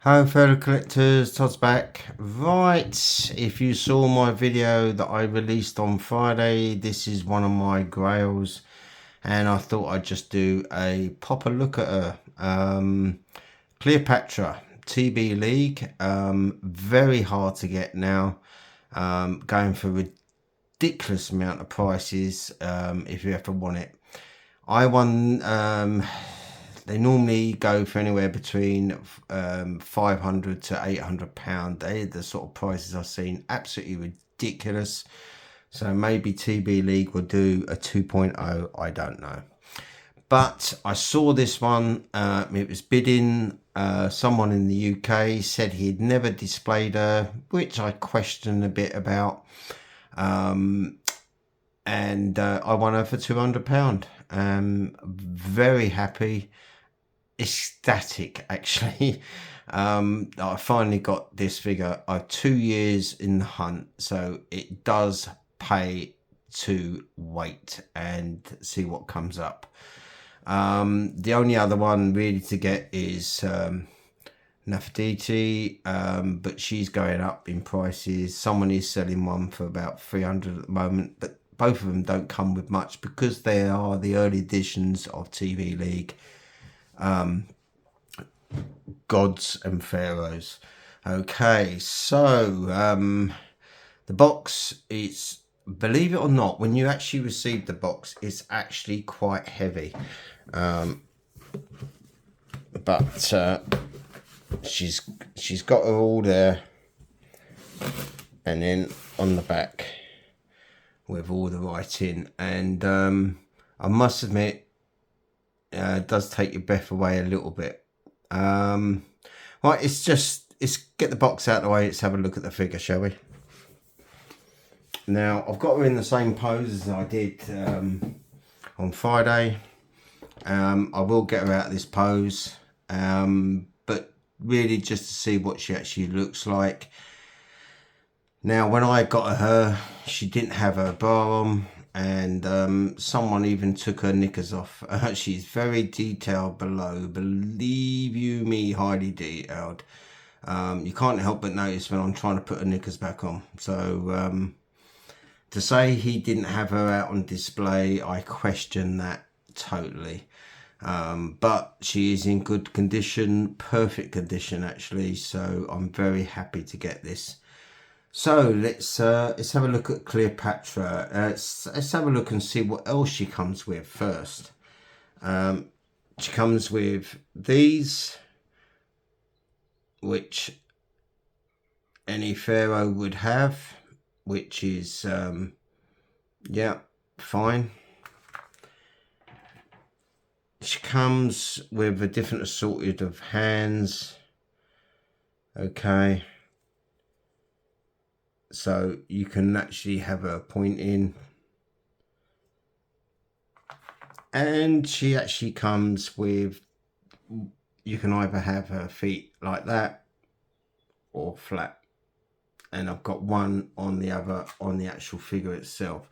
Hello fellow collectors, Todd's back. Right, if you saw my video that I released on Friday, this is one of my grails and I thought I'd just do a proper look at her. Cleopatra, TB League, very hard to get now, going for ridiculous amount of prices if you ever want it. I won, they normally go for anywhere between 500 to 800 pound. They're the sort of prices I've seen, absolutely ridiculous. So maybe TB League will do a 2.0, I don't know. But I saw this one, it was bidding. Someone in the UK said he'd never displayed her, which I question a bit about. And I won her for £200. Very happy, ecstatic actually. I finally got this figure. I've 2 years in the hunt, so it does pay to wait and see what comes up. The only other one really to get is Nefertiti, but she's going up in prices. Someone is selling one for about 300 at the moment, but both of them don't come with much because they are the early editions of TB League. Gods and pharaohs. Okay, so the box is, believe it or not, when you actually receive the box, it's actually quite heavy. But she's got her all there, and then on the back with all the writing, and I must admit, it does take your breath away a little bit. Right, it's get the box out of the way. Let's have a look at the figure, shall we? Now I've got her in the same pose as I did on Friday. I will get her out of this pose, but really just to see what she actually looks like. Now when I got her, she didn't have her bra on, and someone even took her knickers off. She's very detailed below, believe you me, highly detailed. You can't help but notice when I'm trying to put her knickers back on. So to say he didn't have her out on display, I question that totally. But she is in good condition, perfect condition actually, so I'm very happy to get this. So let's have a look at Cleopatra. Let's have a look and see what else she comes with first. She comes with these, which any pharaoh would have, which is yeah, fine. She comes with a different assorted of hands. Okay, so you can actually have her pointing, and she actually comes with, you can either have her feet like that or flat, and I've got one on the other on the actual figure itself.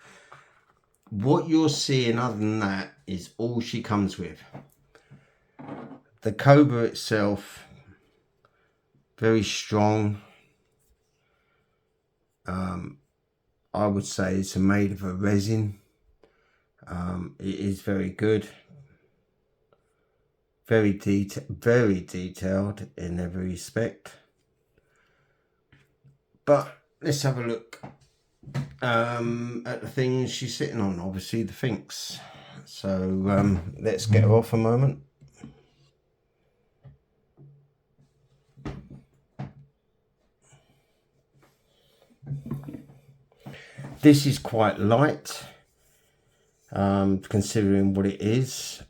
What you're seeing other than that is all she comes with. The cobra itself, very strong. I would say it's made of a resin. It is very good, very detailed in every respect. But let's have a look at the things she's sitting on. Obviously the Sphinx. So let's get her off a moment. This is quite light, considering what it is.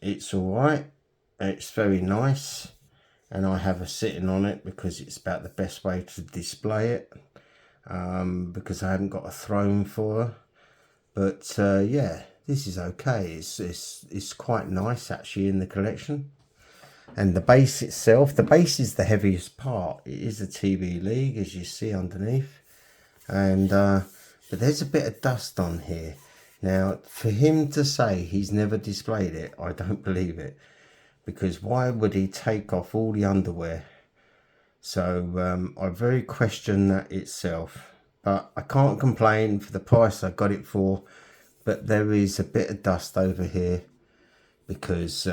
It's all right. It's very nice, and I have her sitting on it because it's about the best way to display it, because I haven't got a throne for her. But yeah, this is okay. It's quite nice actually in the collection. And the base itself, the base is the heaviest part. It is a TB League, as you see underneath, and but there's a bit of dust on here. Now, for him to say he's never displayed it, I don't believe it, because why would he take off all the underwear So I very question that itself, but I can't complain for the price I got it for. But there is a bit of dust over here because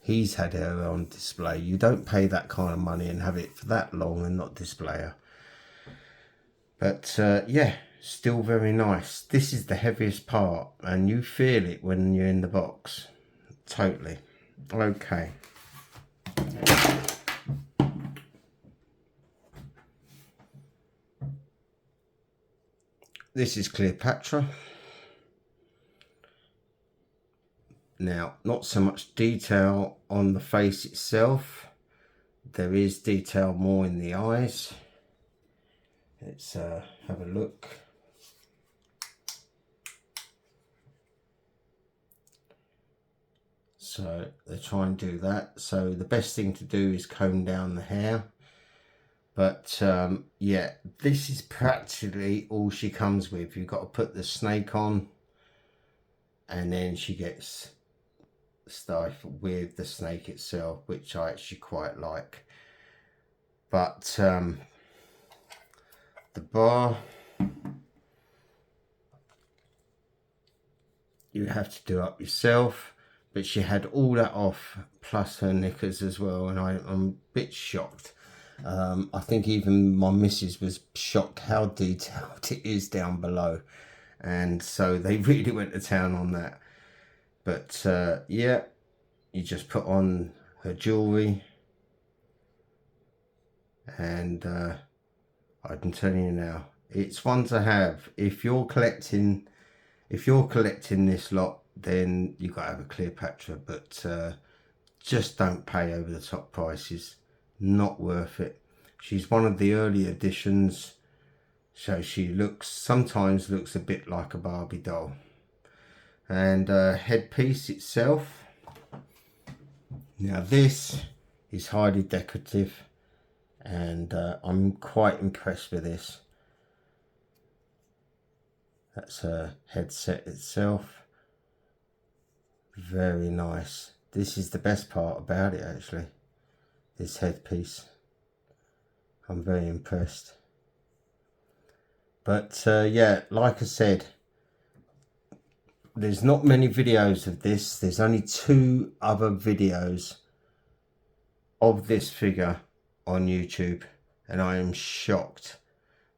he's had her on display. You don't pay that kind of money and have it for that long and not display her. But yeah, still very nice. This is the heaviest part and you feel it when you're in the box. Totally. Okay. This is Cleopatra. Now, not so much detail on the face itself. There is detail more in the eyes. Let's have a look. So they try and do that. So the best thing to do is comb down the hair. But yeah, this is practically all she comes with. You've got to put the snake on and then she gets stuff with the snake itself, which I actually quite like. But the bar, you have to do up yourself, but she had all that off plus her knickers as well, and I'm a bit shocked. I think even my missus was shocked how detailed it is down below, and so they really went to town on that. But yeah, you just put on her jewelry, and I can tell you now, it's one to have. If you're collecting this lot, then you got to have a Cleopatra, but just don't pay over the top prices. Not worth it. She's one of the early editions, so she sometimes looks a bit like a Barbie doll. And headpiece itself, now this is highly decorative, and I'm quite impressed with this. That's her headset itself. Very nice. This is the best part about it, actually, this headpiece. I'm very impressed. But yeah, like I said, there's not many videos of this. There's only 2 other videos of this figure on YouTube, and I am shocked.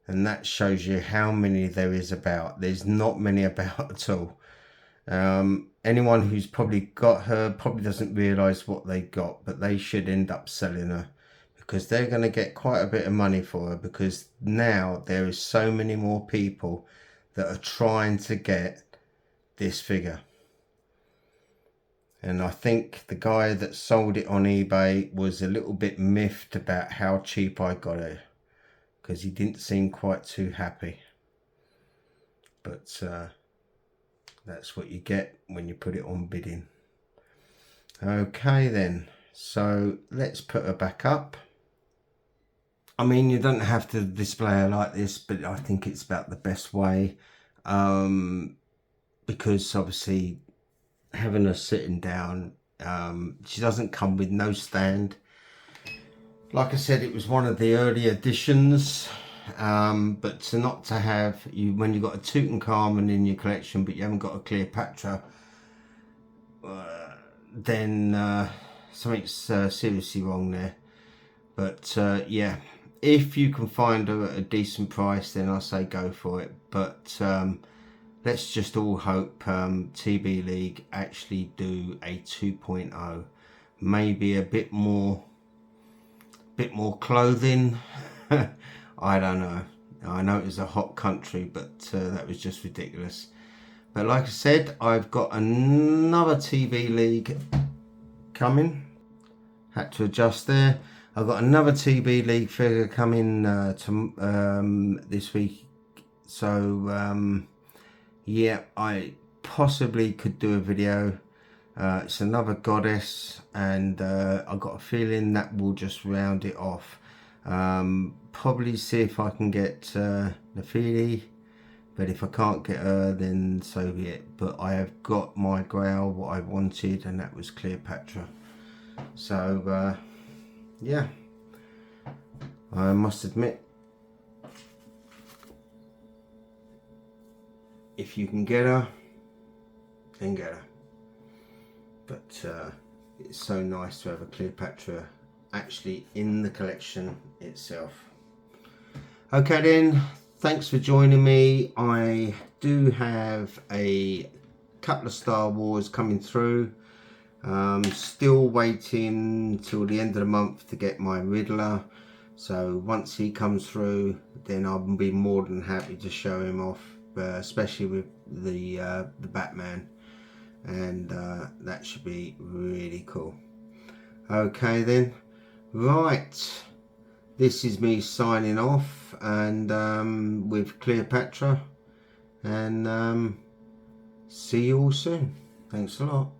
And that shows you how many there is about. There's not many about at all. Anyone who's probably got her probably doesn't realise what they got, but they should end up selling her, because they're going to get quite a bit of money for her, because now there is so many more people that are trying to get this figure. And I think the guy that sold it on eBay was a little bit miffed about how cheap I got it, because he didn't seem quite too happy. But that's what you get when you put it on bidding. Okay then, so let's put her back up. I mean, you don't have to display her like this, but I think it's about the best way, because obviously having her sitting down, she doesn't come with no stand. Like I said, it was one of the early editions, but not to have, when you've got a Tutankhamun in your collection but you haven't got a Cleopatra, then something's seriously wrong there. But yeah, if you can find her at a decent price, then I say go for it. But let's just all hope TB League actually do a 2.0, maybe a bit more clothing. I don't know. I know it was a hot country, but that was just ridiculous. But like I said, I've got another TB League coming. Had to adjust there. I've got another TB League figure coming this week. So yeah, I possibly could do a video. It's another goddess, and I've got a feeling that will just round it off. Probably see if I can get Nefili, but if I can't get her, then so be it. But I have got my grail, what I wanted, and that was Cleopatra. So yeah, I must admit, if you can get her, then get her. But it's so nice to have a Cleopatra actually in the collection itself. Okay then, thanks for joining me. I do have a couple of Star Wars coming through. Still waiting till the end of the month to get my Riddler. So once he comes through, then I'll be more than happy to show him off, especially with the Batman, and that should be really cool. Okay then, right. This is me signing off, and with Cleopatra, and see you all soon. Thanks a lot.